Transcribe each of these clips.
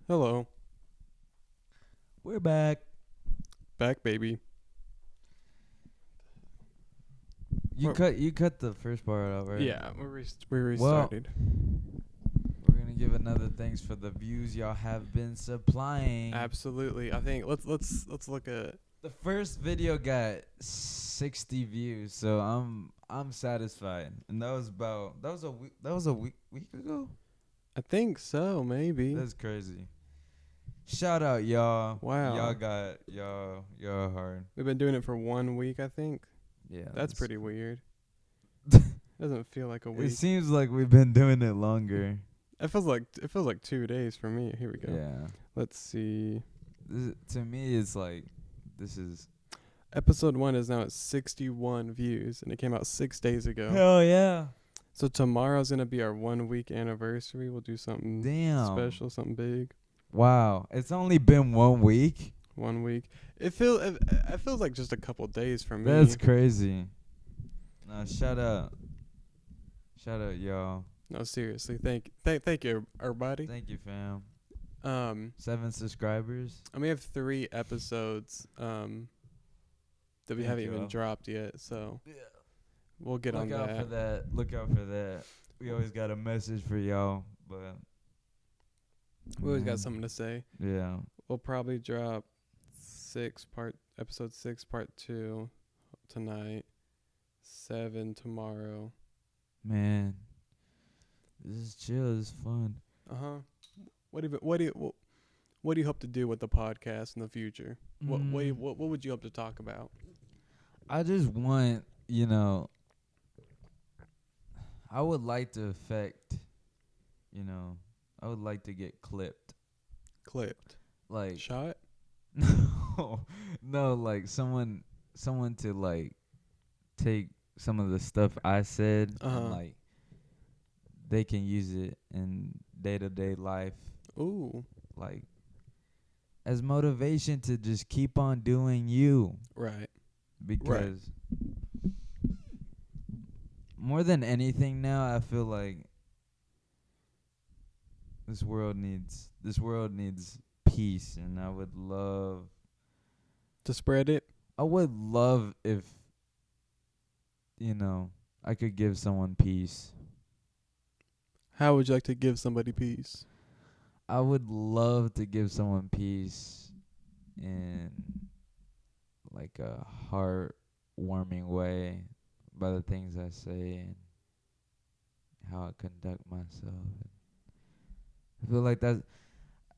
Hello. We're back. Back, baby. You Well, cut the first part out, right? Yeah, we Well, restarted. we're gonna give another thanks for the views y'all have been supplying. Absolutely. I think let's look at The first video got 60 views, so I'm satisfied. And that was a week ago. I think so, maybe. That's crazy. Shout out y'all. Y'all Wow. got y'all hard. We've been doing it for 1 week, I think. Yeah, That's pretty weird. Doesn't feel like a It week. seems like we've been doing it longer. It feels like 2 days for me. Here we go. Yeah. Let's see. To me, it's like this is Episode 1 is now at 61 views and it came out 6 days ago. hell yeah. So tomorrow's going to be our 1 week anniversary. We'll do something Damn. special, something big. Wow. It's only been 1 week. 1 week. It feels like just a couple days for me. That's crazy. No, shout out. Shout out, y'all. No, seriously. Thank you, everybody. Thank you, fam. 7 subscribers. And we have 3 episodes that we Thank haven't you even all. dropped yet. So Yeah. we'll get on Look out that. for that. Look out for that. We always got a message for y'all, but We always got man, something to say. Yeah. We'll probably drop episode 6 part 2 tonight. 7 tomorrow. Man. This is chill. This is fun. What do you hope to do with the podcast in the future? What would you hope to talk about? I just want, I would like to affect, I would like to get clipped. Clipped. Like, Shot? no, like someone to like take some of the stuff I said and like they can use it in day-to-day life, Ooh. like as motivation to just keep on doing you. Right. Because more than anything now, I feel like this world needs peace, and I would love To spread it? if I could give someone peace. How would you like to give somebody peace? I would love to give someone peace in like a heartwarming way by the things I say and how I conduct myself. I feel like I've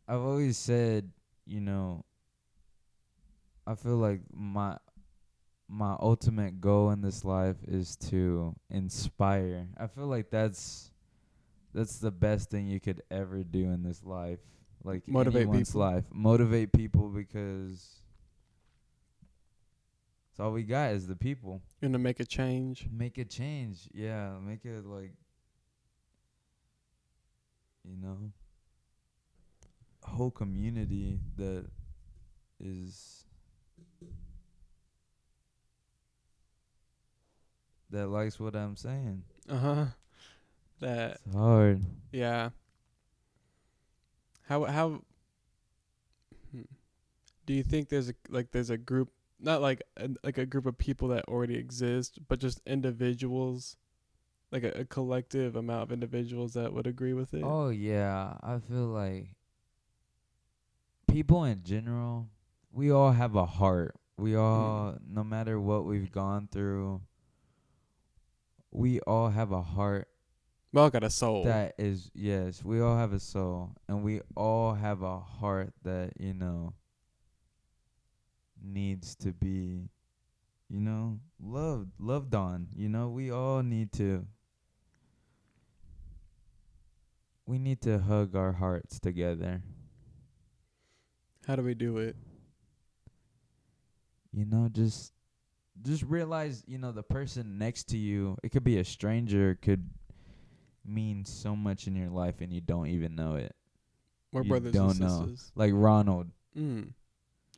always said, I feel like my ultimate goal in this life is to inspire. I feel like that's the best thing you could ever do in this life. Like Motivate anyone's people. life. Motivate people, because it's all we got is the people. You're gonna make a change. Make a change. Yeah, make it like, a whole community that is that likes what I'm saying. That It's hard. yeah. How do you think there's a group, not like a group of people that already exist, but just individuals, like a collective amount of individuals that would agree with it? Oh yeah, I feel like people in general, we all have a heart. We all, no matter what we've gone through, we all have a heart We all got a soul. that is, yes, we all have a soul, and we all have a heart that, needs to be, loved on. We all need to hug our hearts together. How do we do it? Just realize, the person next to you, it could be a stranger, could mean so much in your life and you don't even know it. We're You brothers don't and know. sisters. Like Ronald. You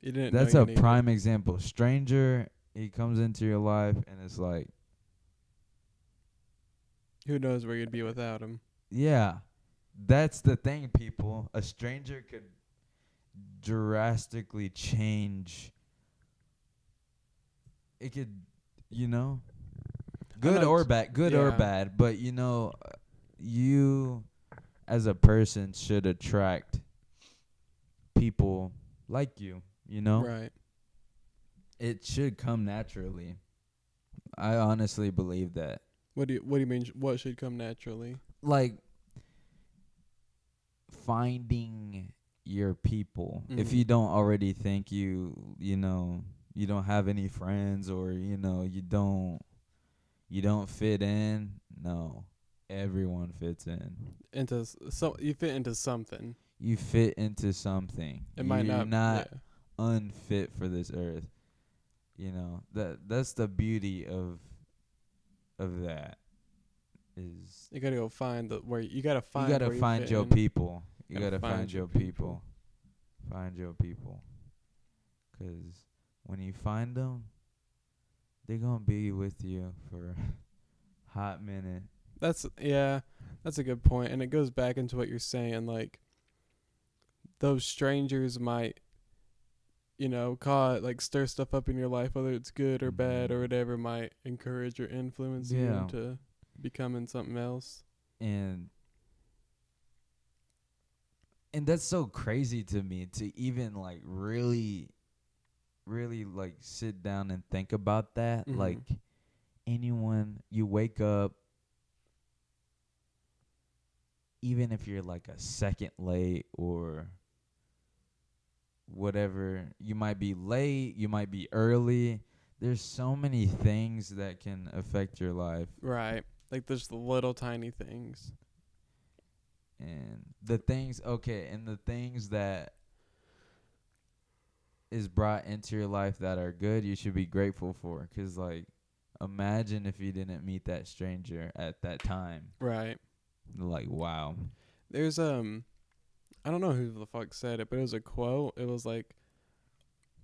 didn't That's know a you needed. prime example. Stranger, he comes into your life and it's like, Who knows where you'd be without him? yeah, that's the thing, people. A stranger could drastically change. It could, you know, good or bad, good or yeah, bad. But you as a person should attract people like you. You know, right. it should come naturally. I honestly believe that. What do you mean? What should come naturally? Like finding your people. If Mm. you don't already think you know, you don't have any friends, or you don't fit in, no. Everyone fits in. So you fit into something. You fit into something. It might You're not. Yeah. not unfit for this earth. That's the beauty of that is You gotta go find the where you gotta you find gotta where you find fit your in. people. You Gotta gotta find find your your people. Find your people. 'Cause when you find them, they're gonna be with you for a hot minute. That's a good point, and it goes back into what you're saying. Like those strangers might, like stir stuff up in your life, whether it's good or bad or whatever, might encourage or influence you Yeah. into becoming something else. And that's so crazy to me to even like really really like sit down and think about that. Mhm. Like anyone you wake up, even if you're like a second late or whatever, you might be late, you might be early. There's so many things that can affect your life. Right. Like there's the little tiny things. And the things that is brought into your life that are good, you should be grateful for. 'Cause like imagine if you didn't meet that stranger at that time. Right. Like wow. There's I don't know who the fuck said it, but it was a quote. It was like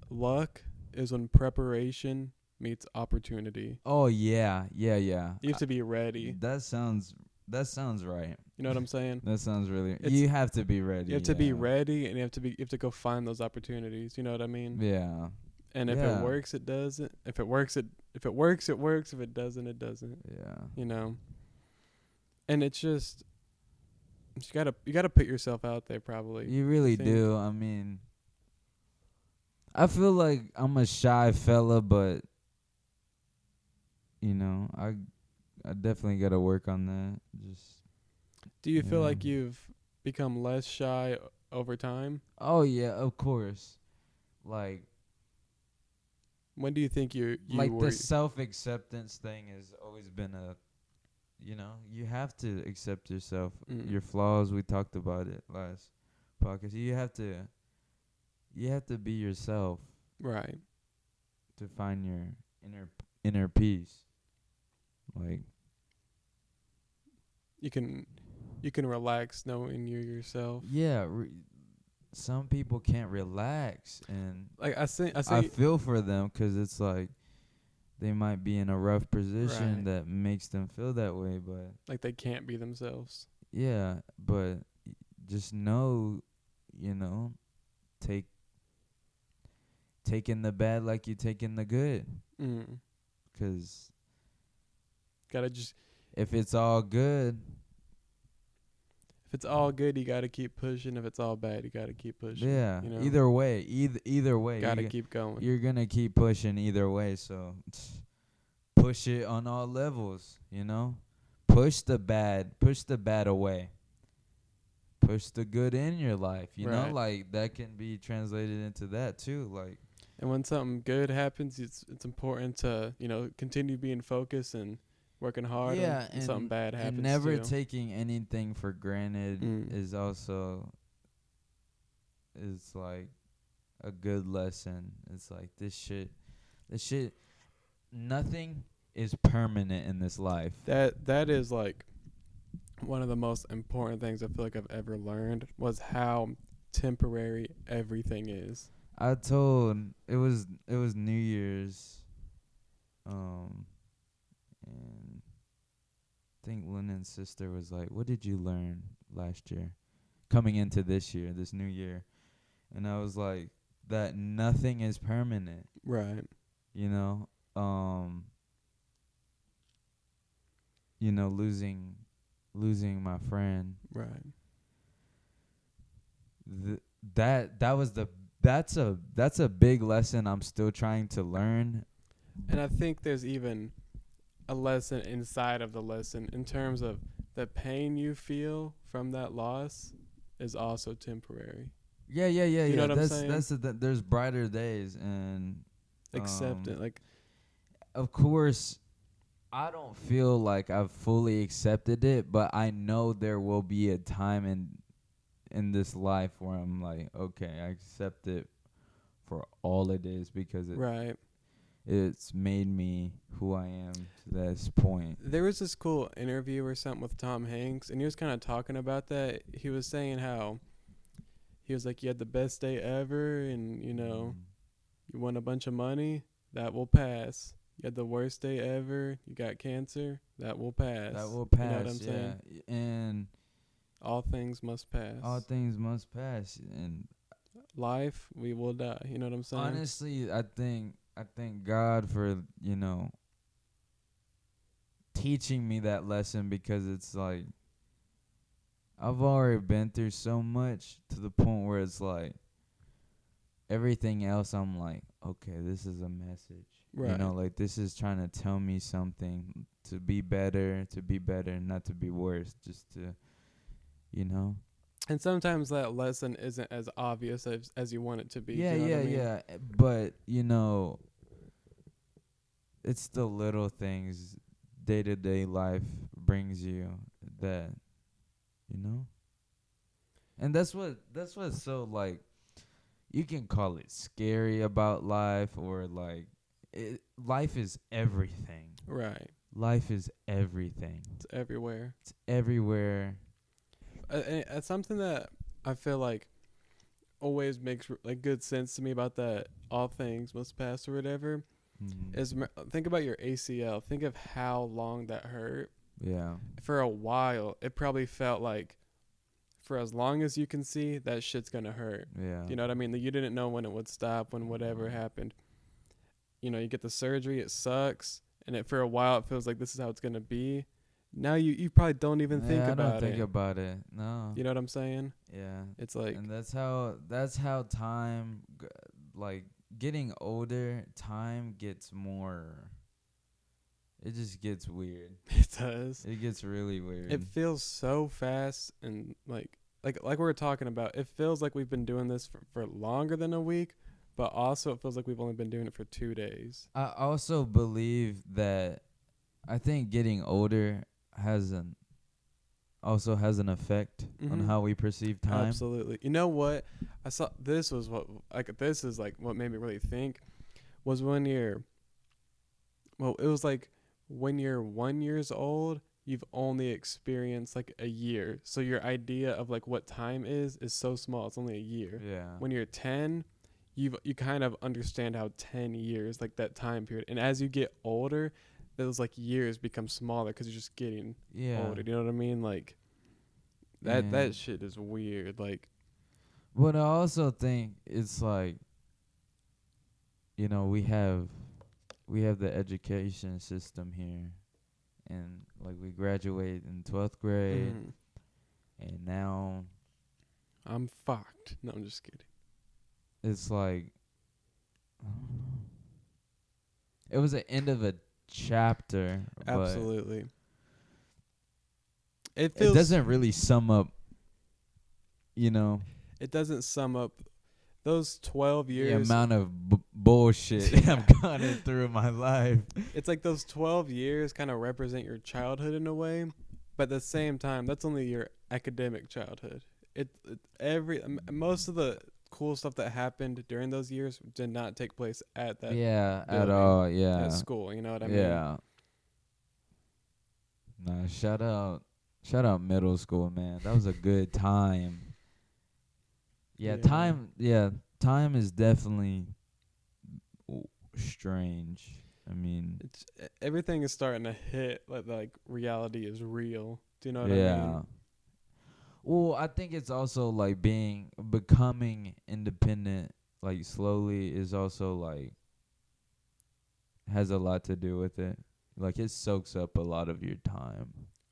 luck is when preparation meets opportunity. Oh yeah. Yeah. You have to be ready. That sounds right. You know what I'm saying? That sounds really. It's You have to be ready. You have to be ready, and you have to go find those opportunities. You know what I mean? Yeah. And if it works, it does it. If it works, it works. It works. If it doesn't, it doesn't. Yeah. You know. And it's just you gotta put yourself out there. Probably. You really do. I mean, I feel like I'm a shy fella, but I definitely got to work on that. Just. Do you feel like you've become less shy over time? Oh yeah, of course. Like when do you think you like were the self-acceptance thing has always been you have to accept yourself, your flaws. We talked about it last podcast. You have to be yourself, right, to find your inner peace. Like you can relax knowing you're yourself. Yeah, some people can't relax, and like I feel for them 'cause it's like they might be in a rough position that makes them feel that way, but like they can't be themselves. Yeah, but just know, taking the bad like you taking the good. 'Cause gotta just if it's all good, you gotta keep pushing. If it's all bad, you gotta keep pushing. Yeah, you know? either way, gotta keep going. You're gonna keep pushing either way. So push it on all levels. Push the bad away. Push the good in your life. Like that can be translated into that too. Like, and when something good happens, it's important to continue being focused and working hard. Yeah, and something bad happens. And never too. taking anything for granted is also like a good lesson. It's like this shit. Nothing is permanent in this life. That is like one of the most important things I feel like I've ever learned was how temporary everything is. It was New Year's, and I think Lennon's sister was like, "What did you learn last year, coming into this year, this new year?" and I was like, that nothing is permanent. Right. You know, losing my friend. Right. Th- that was the that's a big lesson I'm still trying to learn. And I think there's even a lesson inside of the lesson in terms of the pain you feel from that loss is also temporary. Yeah, yeah, yeah, Do you know yeah. what I'm saying? There's brighter days, and Accept um, it. Like, of course, I don't feel like I've fully accepted it, but I know there will be a time in this life where I'm like, okay, I accept it for all it is because right. it's made me who I am to this point. There was this cool interview or something with Tom Hanks, and he was kind of talking about that. He was saying how he was like, you had the best day ever, and, Mm. you won a bunch of money, that will pass. You had the worst day ever, you got cancer, that will That pass. will You know what I'm pass, yeah. saying? And All things must all pass. things must pass. And Life, we will die. You know what I'm saying? honestly, I thank God for, teaching me that lesson, because it's like I've already been through so much to the point where it's like everything else I'm like, okay, this is a message. Right. Like this is trying to tell me something to be better, not to be worse, just to, you know. And sometimes that lesson isn't as obvious as you want it to be. Yeah, Do you know what yeah, I mean? yeah. But, it's the little things day-to-day life brings you that, you know? And that's what's so like, you can call it scary about life, or like life is everything. Right. Life is everything. It's everywhere. It's everywhere. And it's something that I feel like always makes like good sense to me about that all things must pass or whatever Mhm. is think about your ACL. Think of how long that hurt. Yeah. For a while, it probably felt like for as long as you can see, that shit's gonna hurt. Yeah. Do you know what I mean? Like you didn't know when it would stop, when whatever happened. You get the surgery, it sucks, and for a while it feels like this is how it's gonna be. Now you probably don't even think Yeah, I don't about think it. about it. No. You know what I'm saying? Yeah. It's like And that's how time, like, getting older, time gets more, it just gets weird. it does. It gets really weird. It feels so fast and like we were talking about. It feels like we've been doing this for longer than a week, but also it feels like we've only been doing it for 2 days. I also believe that I think getting older has an also has an effect on Mm-hmm. how we perceive time. Absolutely. You know what? I saw this was what like this is like what made me really think was when you're well, it was like when you're 1 years old, you've only experienced like a year. So your idea of like what time is so small. It's only a year. Yeah. When you're 10, you kind of understand how 10 years like that time period. And as you get older, those like years become smaller cuz you're just getting Yeah. older. Do you know what I mean? Like that And shit is weird. Like but I also think it's like, we have the education system here, and like we graduate in 12th grade, mm, and now I'm fucked. No, I'm just kidding. it's like, I don't know. It was the end of a chapter, but Absolutely. It it feels doesn't really sum up, you know, it doesn't sum up those 12 the years. amount of bullshit Yeah. I've gone through in my life. It's like those 12 years kind of represent your childhood in a way, but at the same time, that's only your academic childhood. Most of the cool stuff that happened during those years did not take place at that Yeah, at building, all. at Yeah. school. You know what I mean? Yeah. Nah, shout out middle school, man. That was a good time. Yeah, Yeah. time is definitely strange. I mean, Everything is starting to hit like reality is real. Do you know what I yeah. mean? Well, I think it's also like becoming independent, like slowly, is also like has a lot to do with it. Like it soaks up a lot of your time.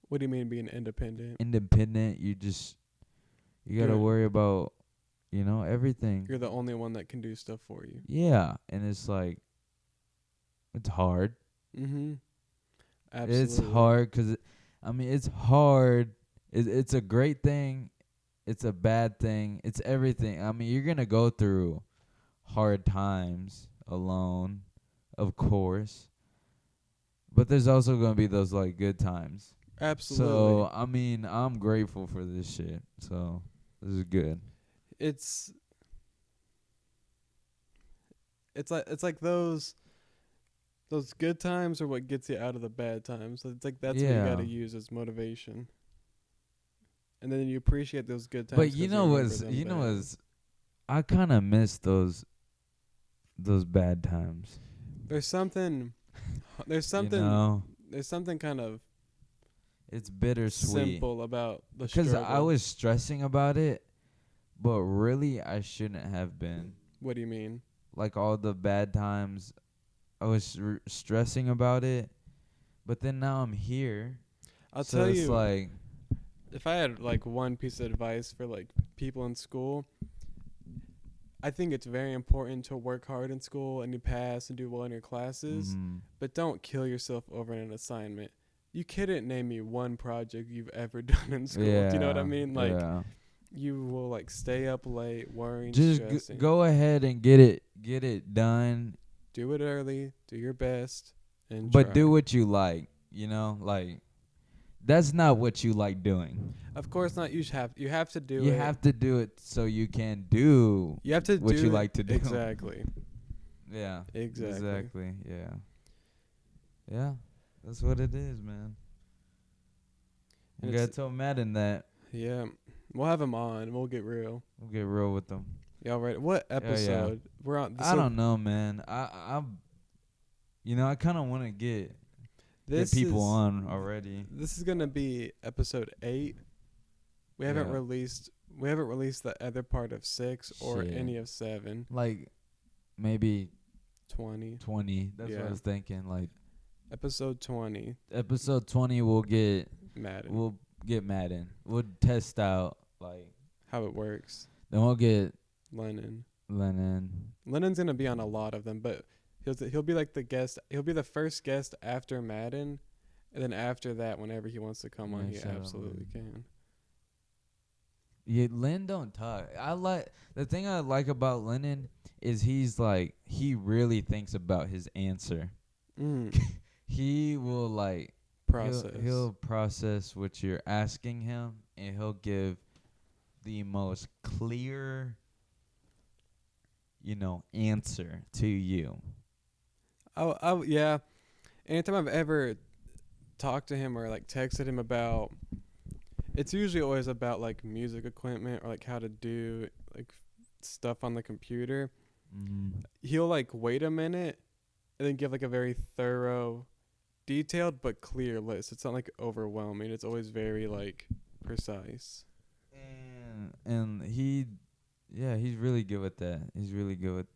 What do you mean being independent? Independent, you gotta You're worry about everything. you're the only one that can do stuff for you. Yeah, and it's like it's hard. Mm-hmm. It's Absolutely. hard because I mean it's hard. It's a great thing. It's a bad thing. It's everything. I mean you're gonna go through hard times alone, of course. But there's also gonna be those like good times. Absolutely. So I mean, I'm grateful for this shit. So this is good. It's it's like those good times are what gets you out of the bad times. So it's like that's what you got Yeah. to use as motivation. And then you appreciate those good But times because you remember them you know bad. what's I kind of miss those bad times. There's something there's You something know, there's something kind of it's bittersweet simple about the because I struggle. was stressing about it, but really I shouldn't have been. What do you mean? Like all the bad times, I was stressing about it, but then now I'm here. I'll So tell it's you, like, if I had like one piece of advice for like people in school, I think it's very important to work hard in school and you pass and do well in your classes, but don't kill yourself over an assignment. You couldn't name me one project you've ever done in school. Do you know what I yeah, mean? Like yeah. you will like stay up late, worrying, Just stressing. go ahead and get it done, Do it early, do your best, and but do try. what you like. Like that's not what you like doing. Of course not. You have to do You it. have to do it so you can do You have to what you do it like to do. exactly. Yeah, Exactly. exactly. Yeah, yeah. That's what it is, man. We And gotta it's tell Madden that. yeah. We'll have him on. We'll get real. We'll get real with them. Y'all ready? What Yeah, yeah. episode? We're on. I So don't know, man. I kind of want to get this people is on already. this is gonna be episode 8. We haven't Yeah. released we haven't released the other part of 6 or Shit. any of 7. Like maybe 20. 20. That's what I Yeah. was thinking. Like Episode 20. episode 20 Madden. we'll get Madden. We'll test out like How it works. then we'll get Lennon. Lennon. Lennon's gonna be on a lot of them, but he'll be like the guest. He'll be the first guest after Madden, and then after that, whenever he wants to come on, Yeah, he shout out absolutely Lennon. can. Yeah, Len don't talk. The thing I like about Lennon is he really thinks about his answer. Mm. He will like Process. he'll process what you're asking him and he'll give the most clear answer to you. Yeah. Anytime I've ever talked to him or like texted him about, it's usually always about like music equipment or like how to do like stuff on the computer. He'll like wait a minute and then give like a very thorough, detailed but clear list. It's not like overwhelming. It's always very like precise. And he's really good with that. He's really good with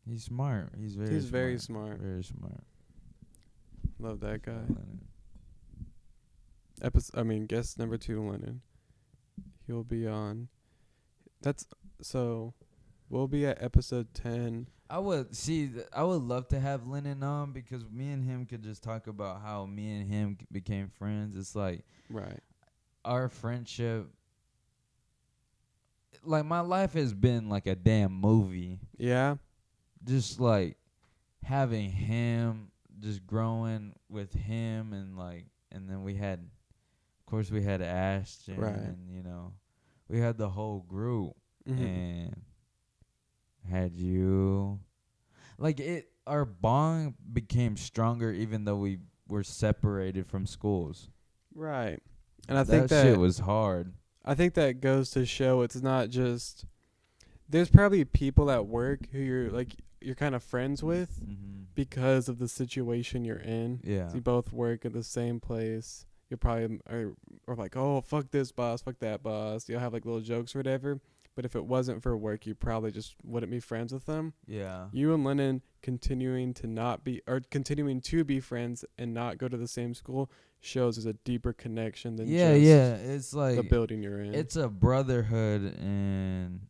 he's smart. He's very smart. Very smart. Love that guy. Lennon. Guest number 2, Lennon. He'll be on. That's so. We'll be at episode 10. I would love to have Lennon on because me and him could just talk about how me and him became friends. It's like Right. our friendship. Like my life has been like a damn movie. Yeah. Just like having him, just growing with him, and then we had, of course, we had Ashton, Right. and we had the whole group, Mm-hmm. and had you, like our bond became stronger even though we were separated from schools. Right. And I think that shit was hard. I think that goes to show it's not just. There's probably people at work who you're kind of friends with Mm-hmm. because of the situation you're in. Yeah. So you both work at the same place. you'll probably or like, oh, fuck this boss, fuck that boss. You'll have like little jokes or whatever. But if it wasn't for work, you probably just wouldn't be friends with them. Yeah. You and Lennon continuing to be friends and not go to the same school shows there's a deeper connection than Yeah, just yeah. It's the like building you're in. it's a brotherhood and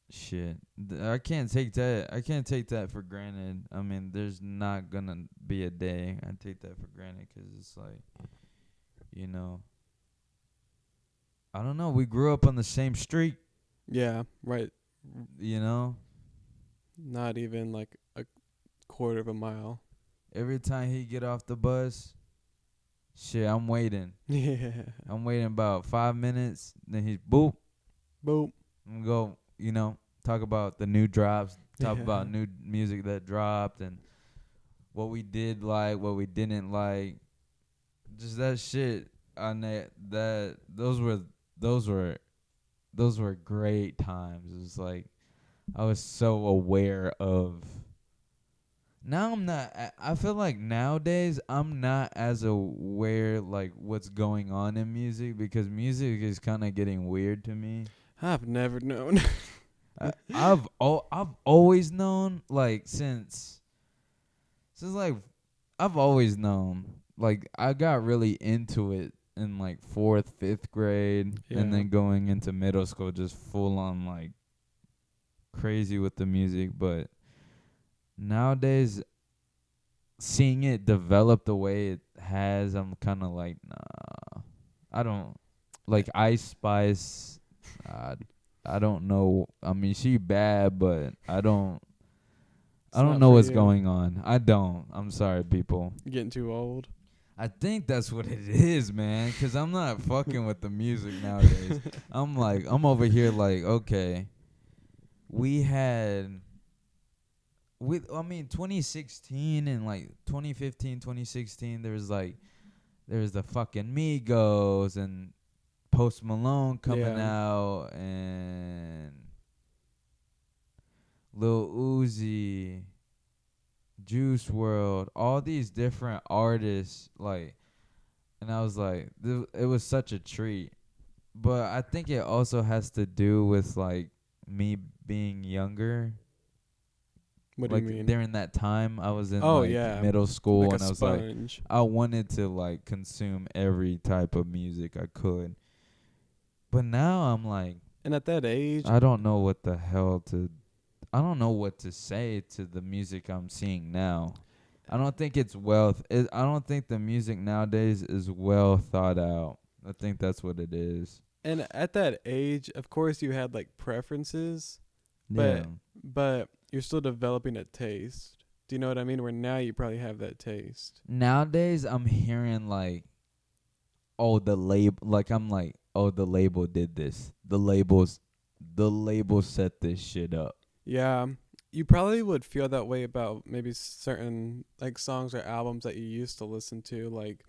shit. I can't take that. I can't take that for granted. I mean, there's not gonna be a day I take that for granted 'cause it's like, you know, I don't know. We grew up on the same street, Yeah, right. you know. Not even like a quarter of a mile. Every time he get off the bus, shit, I'm waiting. Yeah. I'm waiting about 5 minutes. Then he's boop. Boop. I'm go, you know, talk about the new drops, talk Yeah. about new music that dropped and what we did like, what we didn't like. Just that shit on that those were great times. It was like I was so aware of. Now I'm not. I feel like nowadays I'm not as aware like what's going on in music because music is kind of getting weird to me. I've never known. I've always known like since like I've always known like I got really into it in like 4th, 5th grade and Yeah. then going into middle school just full on like crazy with the music, but nowadays seeing it develop the way it has, I'm kind of like nah. I don't like Ice Spice. Uh, I don't know. I mean, she bad, but I don't It's not know for what's you. going on. I don't. I'm sorry, people. You're getting too old. I think that's what it is, man. 'Cause I'm not fucking with the music nowadays. I'm over here like, okay, we had, I mean, 2016 and like 2015, 2016, there's the fucking Migos and Post Malone coming Yeah. out and Lil Uzi, Juice World, all these different artists, like, and I was like, it was such a treat. But I think it also has to do with like me being younger. What do you Like mean? during that time, I was in Oh like yeah, middle like school, a and I was like, sponge. I wanted to like consume every type of music I could. But now I'm like, And at that age, I don't know what the hell to. I don't know what to say to the music I'm seeing now. I don't think it's I don't think the music nowadays is well thought out. I think that's what it is. and at that age, of course, you had like preferences, Yeah. but you're still developing a taste. Do you know what I mean? Where now you probably have that taste. Nowadays I'm hearing like, oh, the label, like I'm like, oh, the label did this. The label set this shit up. Yeah, you probably would feel that way about maybe certain like songs or albums that you used to listen to, like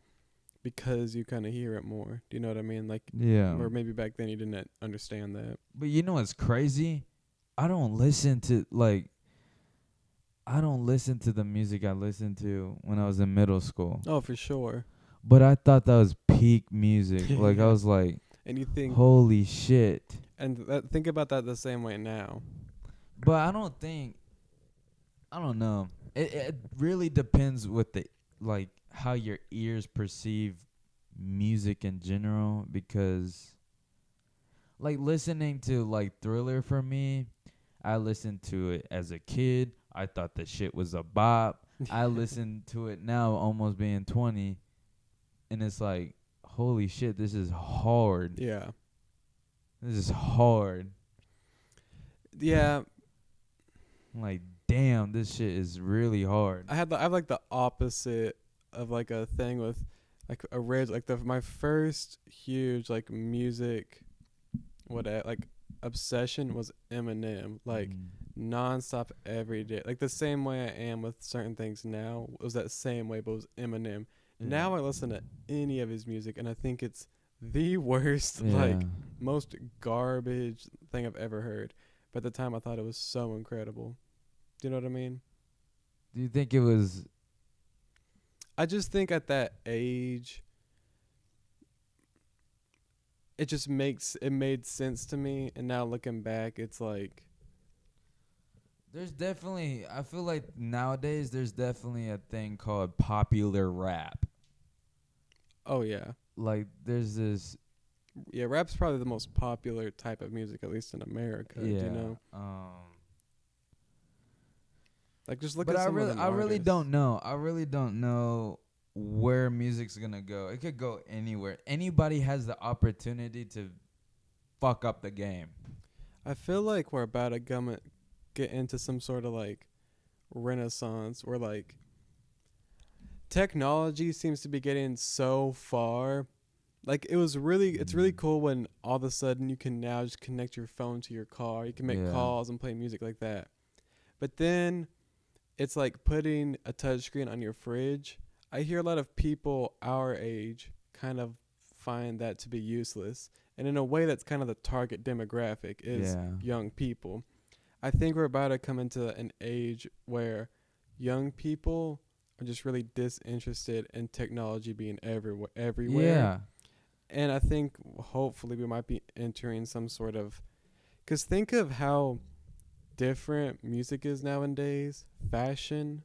because you kind of hear it more. Do you know what I mean? Like, Yeah. or maybe back then you didn't understand that. But you know what's crazy? I don't listen to the music I listened to when I was in middle school. Oh, for sure. But I thought that was peak music. Like I Yeah. was like, And you think, holy shit. and think about that the same way now. But I don't know. It really depends with the like how your ears perceive music in general, because like listening to like Thriller for me, I listened to it as a kid. I thought the shit was a bop. I listen to it now almost being 20 and it's like, holy shit, this is hard. Yeah. This is hard. Yeah, I'm like, damn, this shit is really hard. I have like the opposite of like a thing with like my first huge like music like obsession was Eminem, like nonstop every day, like the same way I am with certain things now. It was that same way, but it was Eminem. Now I listen to any of his music and I think it's the worst, like most garbage thing I've ever heard. But at the time I thought it was so incredible. Do you know what I mean? Do you think it was I just think at that age, it just made sense to me, and now looking back, it's like, There's definitely, I feel like nowadays there's definitely a thing called popular rap. oh yeah, Like there's this, yeah, rap's probably the most popular type of music, at least in America. yeah. You know, like just look But at some of them I really artists. don't know. I really don't know where music's gonna go. It could go anywhere. Anybody has the opportunity to fuck up the game. I feel like we're about to get into some sort of like renaissance where like technology seems to be getting so far. Like it's really cool when all of a sudden you can now just connect your phone to your car. You can make Yeah. calls and play music like that. But then it's like putting a touchscreen on your fridge. I hear a lot of people our age kind of find that to be useless. And in a way that's kind of the target demographic is Yeah. young people. I think we're about to come into an age where young people are just really disinterested in technology being everywhere. Yeah. And I think hopefully we might be entering some sort of, because think of how different music is nowadays, fashion,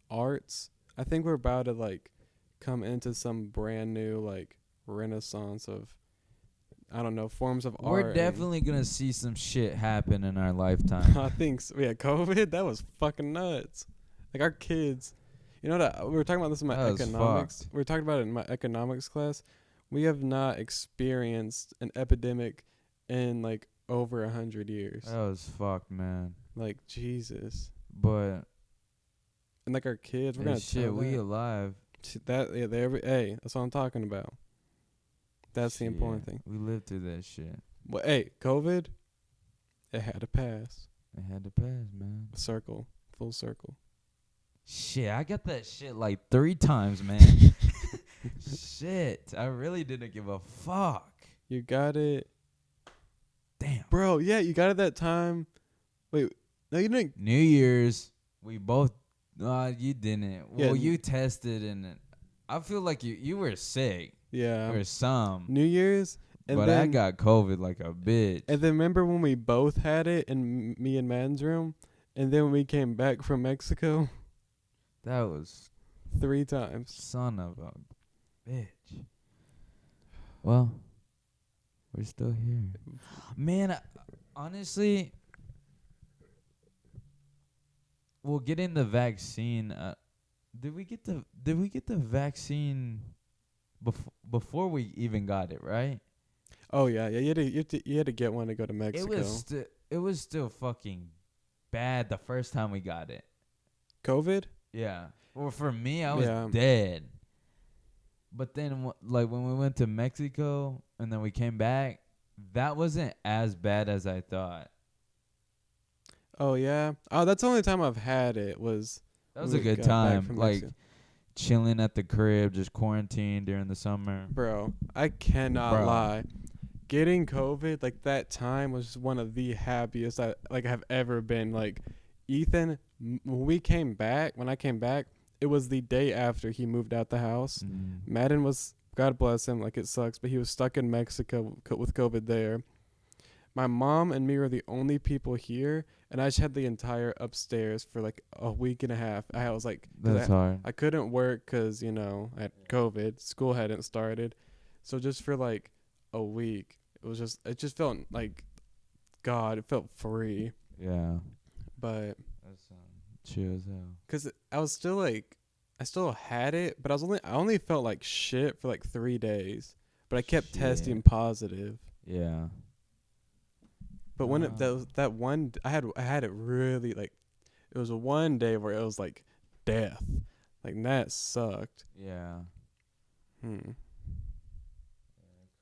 arts. I think we're about to like come into some brand new like renaissance of, I don't know, forms of We're art. definitely gonna see some shit happen in our lifetime. I think so. Yeah, COVID, that was fucking nuts. Like our kids, you know what? We were talking about this in my That was economics. fucked. We were talking about it in my economics class. We have not experienced an epidemic in like over 100 years. That was fucked, man. Like Jesus. But And like our kids, we're hey, gonna shit, tell we that. alive. That yeah, hey, that's what I'm talking about. That's the important Shit, thing. We lived through that shit. Well, hey, COVID, it had to pass. It had to pass, man. Circle, full circle. Shit, I got that shit like 3 times, man. Shit, I really didn't give a fuck. You got it, Damn. bro. Yeah, you got it that time. Wait, no, you didn't. New Year's, we both. You didn't. Yeah, Well, you tested, and I feel like you were sick Yeah, or some. New Year's, and But then I got COVID like a bitch. and then remember when we both had it in me and Man's room, and then when we came back from Mexico, That was 3 times. son of a bitch. Well, we're still here. Man, honestly, well, getting the vaccine. Did we get the vaccine before we even got it? Right? Oh yeah, yeah. You had to get one to go to Mexico. It was still fucking bad the first time we got it. COVID. Yeah. Well, for me, I was Yeah. dead. But then, like when we went to Mexico and then we came back, that wasn't as bad as I thought. Oh yeah. Oh, that's the only time I've had it was. That was when a we good got back time. from Like Mexico. chilling at the crib, just quarantined during the summer. Bro, I cannot Bro. lie. Getting COVID like that time was one of the happiest I have ever been. Like Ethan, when I came back, it was the day after he moved out the house. Madden was, God bless him, like it sucks, but he was stuck in Mexico with COVID there. My mom and me were the only people here, and I just had the entire upstairs for like a week and a half. I was like, 'cause That's hard. I couldn't work because, you know, I had COVID. School hadn't started. So just for like a week, it just felt like, God, it felt free. Yeah. But, That's chill as hell. because I was still like, I still had it, but I only felt like shit for like 3 days. But I kept testing Shit. positive. Yeah. But when that one, I had it really like, it was a one day where it was like death. Like that sucked. Yeah. Hmm.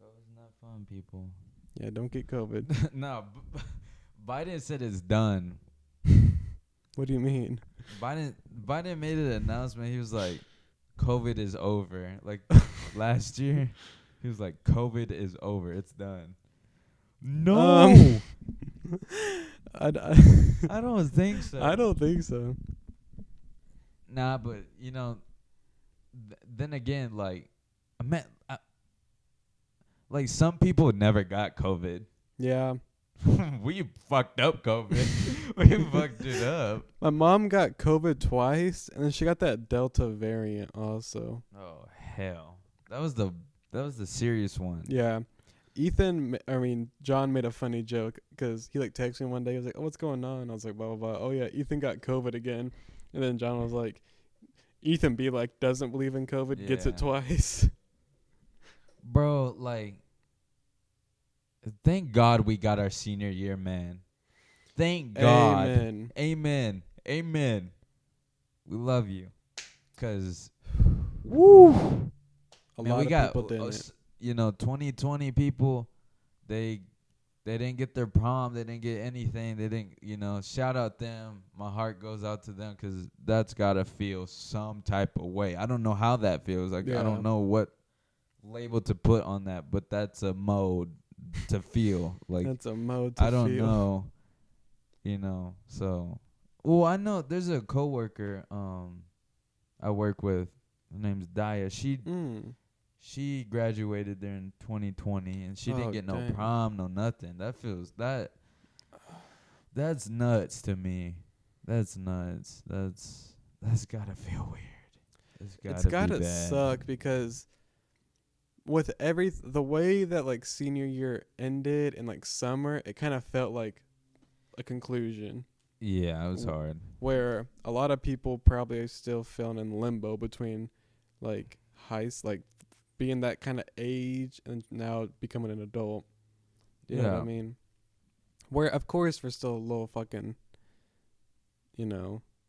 COVID's not fun, people. Yeah, don't get COVID. No, Biden said it's done. What do you mean? Biden made an announcement. He was like, COVID is over. Like last year, he was like, COVID is over. It's done. No. I don't think so. I don't think so. Nah, but you know, then again, like, like some people never got COVID. Yeah. We fucked up COVID. We fucked it up. My mom got COVID twice, and then she got that Delta variant also. Oh hell, that was the serious one. Yeah. John made a funny joke because he like texted me one day. He was like, "Oh, what's going on?" I was like, "Blah blah blah." Oh yeah, Ethan got COVID again, and then John was like, "Ethan be like doesn't believe in COVID, gets it Yeah. twice." Bro, like, thank God we got our senior year, man. Thank God. Amen. Amen. Amen. We love you. 'Cause, woo. A Man, lot we of got, people didn't. 2020 people, they didn't get their prom. They didn't get anything. They didn't, shout out them. My heart goes out to them 'cause that's got to feel some type of way. I don't know how that feels. Like, Yeah. I don't know what label to put on that, but that's a mode to feel. Like, That's a mode to I don't feel. know, so. Well, I know there's a coworker I work with. Her name's Daya. She graduated there in 2020, and she Oh, didn't get no dang. prom, no nothing. That's nuts to me. That's nuts. That's gotta feel weird. It's Be gotta bad. suck because with the way that like senior year ended and like summer, it kind of felt like a conclusion Yeah, it was hard. where a lot of people probably are still feeling in limbo between like like being that kind of age and now becoming an adult. You know what I mean? Where of course we're still a little fucking,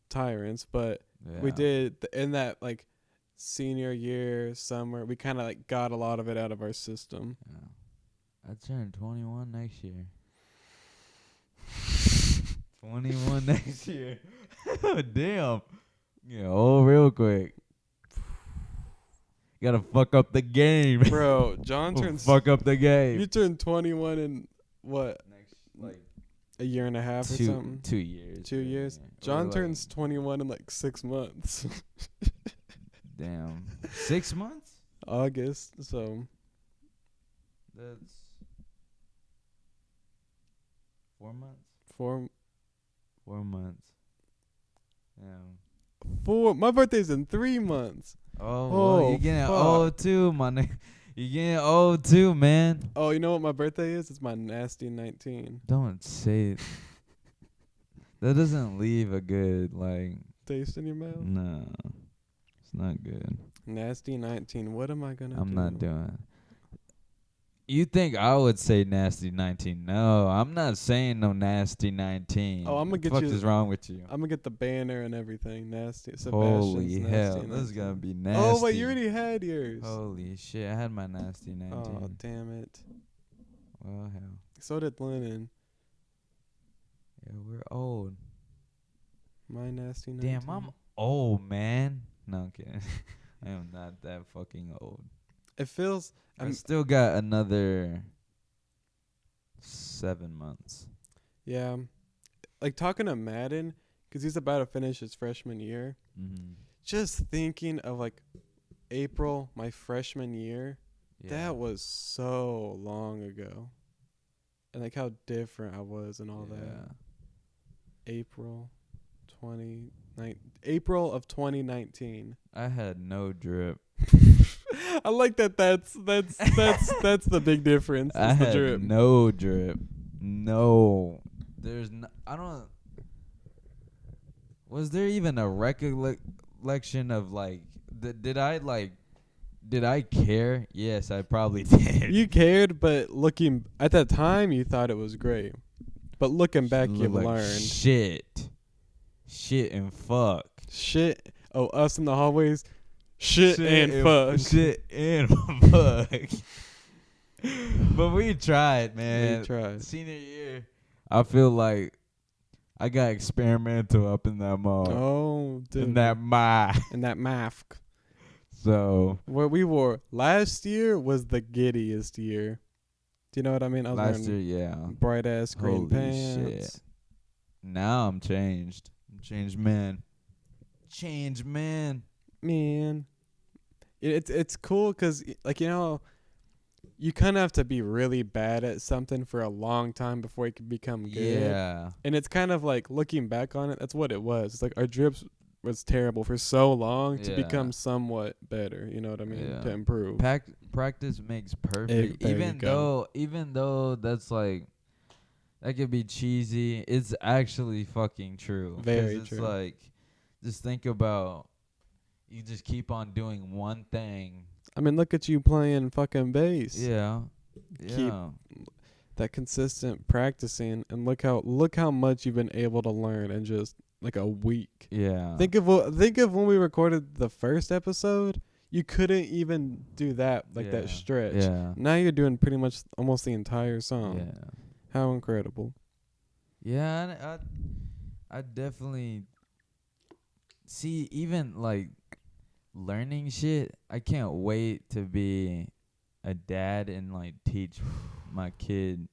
tyrants, but we did in that like senior year summer, we kind of like got a lot of it out of our system. Yeah. I turn 21 next year. 21 next year. Damn. Yeah, real quick. Gotta fuck up the game. Bro, John turns fuck up the game. You turned 21 in what? Next, like, a year and a half or something? 2 years. 2 years? Yeah. John turns 21 in like 6 months. Damn. 6 months? August, so. That's 4 months? 4 months. Yeah. My birthday's in 3 months. Oh, you getting old too, my nigga. You getting old too, man. Oh, you know what my birthday is? It's my nasty 19. Don't say it. That doesn't leave a good, like, Taste in your mouth? no. It's not good. Nasty 19. What am I going to do? I'm not doing it. You think I would say nasty 19? No, I'm not saying no nasty 19. Oh, I'm gonna get what you. the fuck is wrong with you? I'm gonna get the banner and everything. Nasty. Sebastian's Holy nasty hell, 19. this is gonna be nasty. Oh, wait, you already had yours. Holy shit, I had my nasty 19. Oh, damn it. Well, hell. So did Lennon. Yeah, we're old. My nasty 19. Damn, I'm old, man. No, I'm kidding. I am not that fucking old. It feels. I still got another 7 months. Yeah. Like talking to Madden, because he's about to finish his freshman year. Mm-hmm. Just thinking of like April, my freshman year. Yeah. That was so long ago. And like how different I was and all that. April of 2019. I had no drip. I like that. That's the big difference. I the had drip. no drip. No. There's no. I don't. Was there even a recollection of like? Did I care? Yes, I probably did. You cared, but looking at that time, you thought it was great. But looking back, you've like learned. Shit and fuck. Shit. Oh, us in the hallways. Shit and fuck. Shit and fuck. But we tried, man. We tried. Senior year, I feel like I got experimental up in that mall. Oh, dude. In that mask. So what we wore last year was the giddiest year. Do you know what I mean? I was last wearing year, yeah. bright ass green Holy pants. shit. Now I'm changed. Changed man. Changed man. Man, it's cool because like you kind of have to be really bad at something for a long time before you can become good. Yeah. And it's kind of like looking back on it, that's what it was. It's like our drips was terrible for so long to Yeah. become somewhat better. You know what I mean? Yeah. To improve. Practice makes perfect. There you go. Even though that's like that could be cheesy, it's actually fucking true. 'Cause Very it's true. like, just think about, you just keep on doing one thing. I mean, look at you playing fucking bass. Yeah. Keep Yeah. that consistent practicing, and look how much you've been able to learn in just like a week. Yeah. Think of when we recorded the first episode. You couldn't even do that that stretch. Yeah. Now you're doing pretty much almost the entire song. Yeah. How incredible. Yeah, and I definitely see, even like learning shit. I can't wait to be a dad and like teach my kid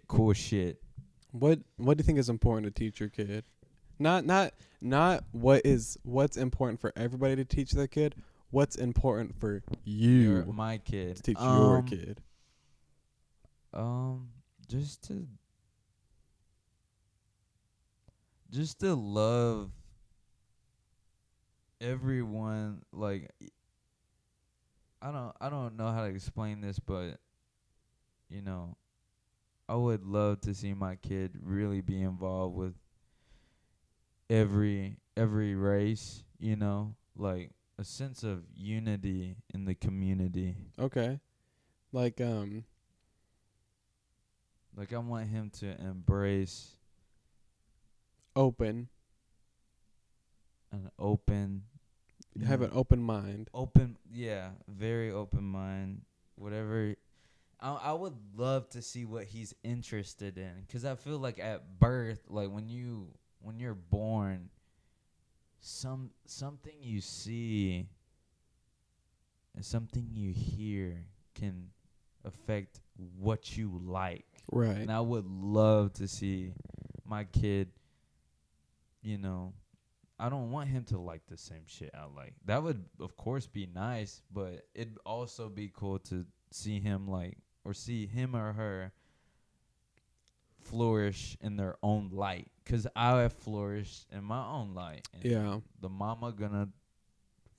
cool shit. What do you think is important to teach your kid? Not what's important for everybody to teach their kid. What's important for you My kid. to teach your kid? Just to love everyone. Like, I don't know how to explain this, but you know, I would love to see my kid really be involved with every race, you know, like a sense of unity in the community. Okay. Like Like, I want him to embrace open. an open, Have an open mind. very open mind. Whatever. I would love to see what he's interested in, 'cause I feel like at birth, like when you're born, something you see and something you hear can affect what you like. Right. And I would love to see my kid, you know, I don't want him to like the same shit I like. That would, of course, be nice, but it'd also be cool to see him or see him or her flourish in their own light. 'Cause I have flourished in my own light. And Yeah. the mama gonna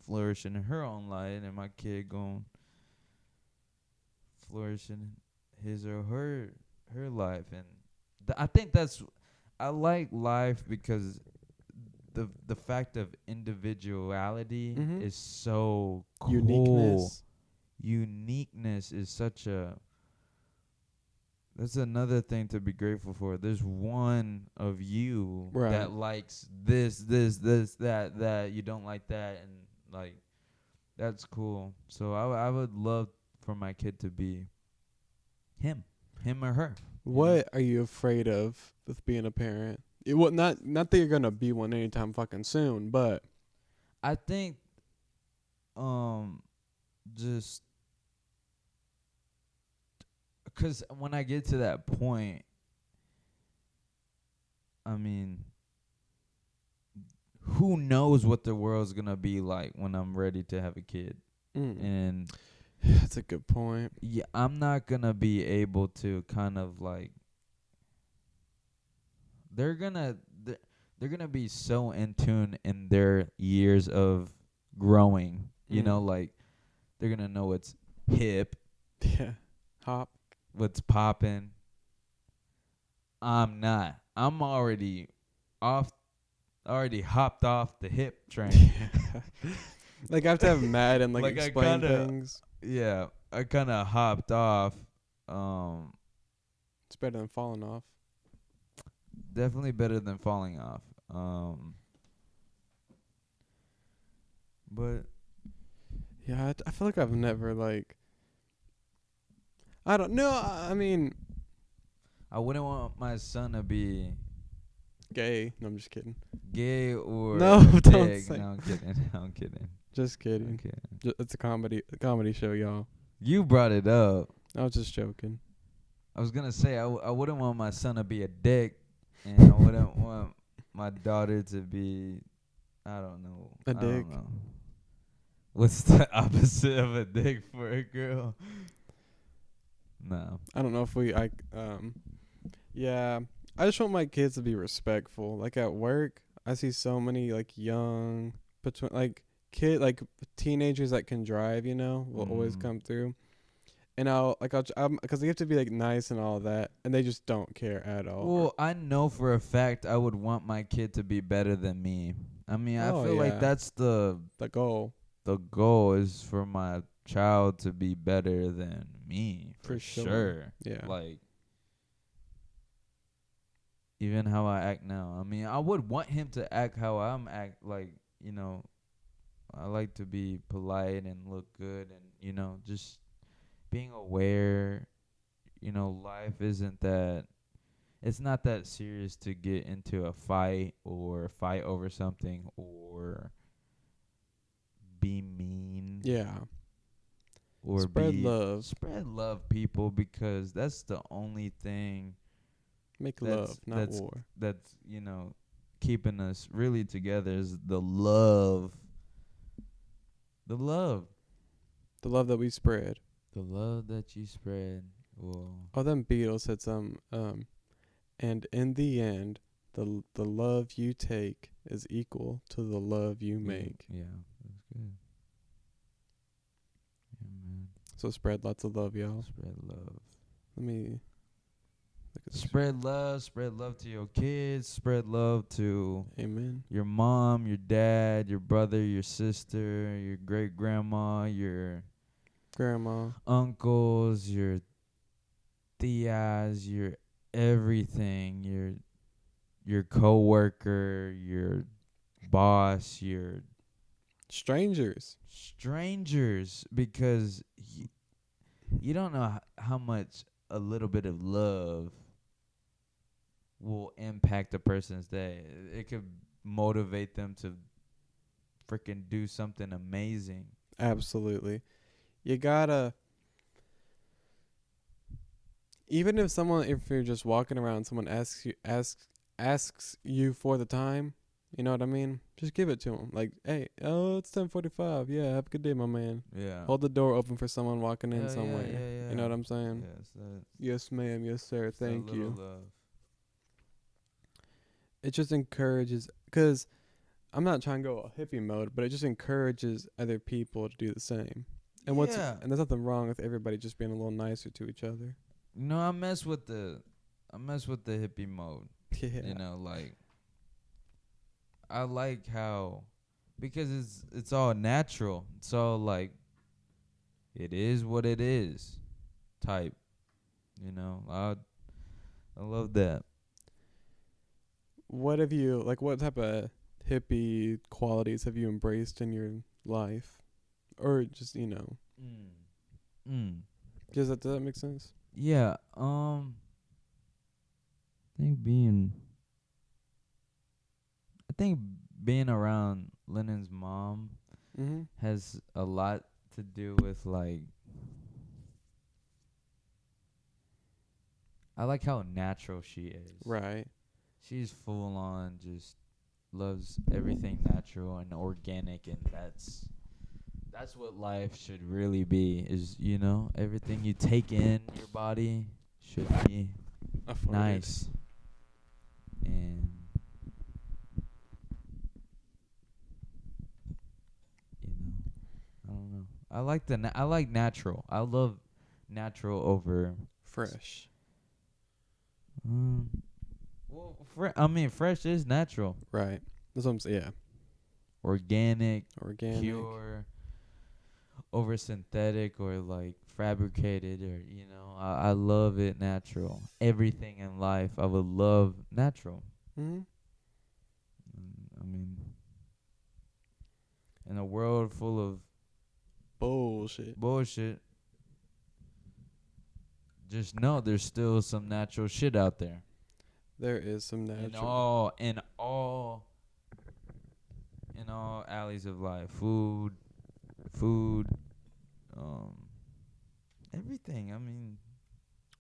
flourish in her own light, and my kid gonna flourish in his or her life. And I think I like life because the fact of individuality Mhm. is so cool. Uniqueness is that's another thing to be grateful for. There's one of you Right. that likes this, that you don't like that, and like, that's cool. So I would love for my kid to be him or her. What are you afraid of with being a parent? Not that you're gonna be one anytime fucking soon, but I think just 'cause when I get to that point, I mean, who knows what the world's gonna be like when I'm ready to have a kid. And that's a good point. yeah, I'm not gonna be able to kind of like, they're gonna be so in tune in their years of growing, you know, like they're gonna know what's hip, Yeah. Hop. what's poppin'. I'm not. I'm already hopped off the hip train. Like I have to have Matt and Like, explain things. Yeah, I kind of hopped off. It's better than falling off. Definitely better than falling off. But yeah, I feel like I've never I don't know. I mean, I wouldn't want my son to be gay. No, I'm just kidding. gay or No, a don't dick. say. No, I'm kidding. I'm kidding. Just kidding. Okay. It's a comedy show, y'all. You brought it up. I was just joking. I was gonna say I wouldn't want my son to be a dick, and I wouldn't want my daughter to be, I don't know. A dick. Don't know. What's the opposite of a dick for a girl? No. I don't know if yeah. I just want my kids to be respectful. Like at work, I see so many like young, between like teenagers that can drive. Will always come through. And because they have to be like nice and all that, and they just don't care at all. Well, I know for a fact I would want my kid to be better than me. I mean, I feel like that's the goal. the goal is for my child to be better than me for sure. Yeah. Like even how I act now. I mean, I would want him to act how I'm act like, I like to be polite and look good and, just being aware, life isn't that it's not that serious to get into a fight or fight over something or be mean. Yeah. Or spread love people, because that's the only thing Make love, not war. that's keeping us really together is the love. The love that we spread. The love that you spread. Whoa. Oh, them Beatles said some and in the end the love you take is equal to the love you make. Yeah, that's good. Yeah, man. So spread lots of love, y'all. Spread love. Let me look at this. Spread love to your kids, spread love to Amen. your mom, your dad, your brother, your sister, your great grandma, your Grandma, uncles, your tias, your everything, your coworker, your boss, your strangers, because you don't know how much a little bit of love will impact a person's day. It could motivate them to freaking do something amazing. Absolutely. You gotta, even if you're just walking around, someone asks you for the time, you know what I mean? Just give it to them. Like, hey, it's 10:45. Yeah, have a good day, my man. Yeah. Hold the door open for someone walking in somewhere. Yeah. You know what I'm saying? Yes, ma'am. Yes, sir. Thank you. Love. It just encourages, because I'm not trying to go hippie mode, but it just encourages other people to do the same. And and there's nothing wrong with everybody just being a little nicer to each other. I mess with the hippie mode. Yeah. Like I like how, because it's all natural. It's all like it is what it is type. I love that. What type of hippie qualities have you embraced in your life? Or just, does that make sense? Yeah. I think being around Lennon's mom has a lot to do with, like, I like how natural she is. Right. She's full on just loves everything natural and organic, and that's what life should really be, is, everything you take in your body should be nice. And I don't know. I like natural. I love natural over fresh. Well, fresh is natural. Right. That's what I'm saying. Yeah. Organic, pure, over synthetic or like fabricated, or I love it natural. Everything in life I would love natural. I mean, in a world full of bullshit, just know there's still some natural shit out there. There is some natural. In all alleys of life, food, everything. I mean,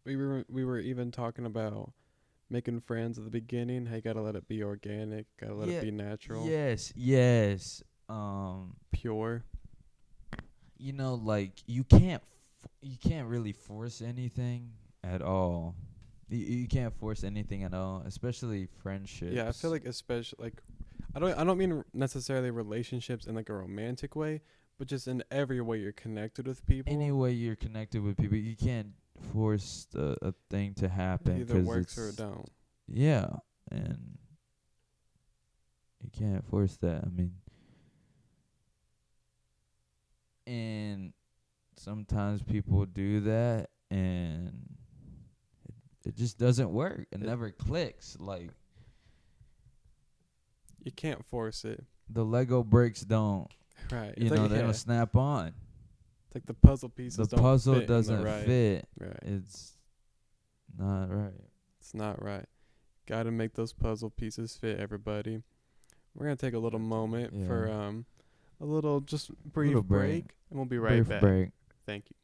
we were even talking about making friends at the beginning. Hey, gotta let it be organic. Gotta let it be natural. Yes. Pure. you know, like you can't really force anything at all. You can't force anything at all, especially Yeah, I feel friendships. like especially like I don't mean necessarily relationships in like a romantic way, but just in every way you're connected with Any people. way you're connected with people, you can't force a thing to It happen either 'cause works or it it's don't. yeah, and you can't force that. I mean, and sometimes people do that, and it just doesn't work. It It never clicks. Like you can't force it. the Lego bricks don't, Right. you It's know, like they don't yeah. snap on. It's like the puzzle The pieces don't puzzle fit in the doesn't right. fit. Right. It's not right. It's not right. Got to make those puzzle pieces fit everybody. We're going to take a little moment Yeah. for a little just brief Little break. break and we'll be right Brief back. break. Thank you.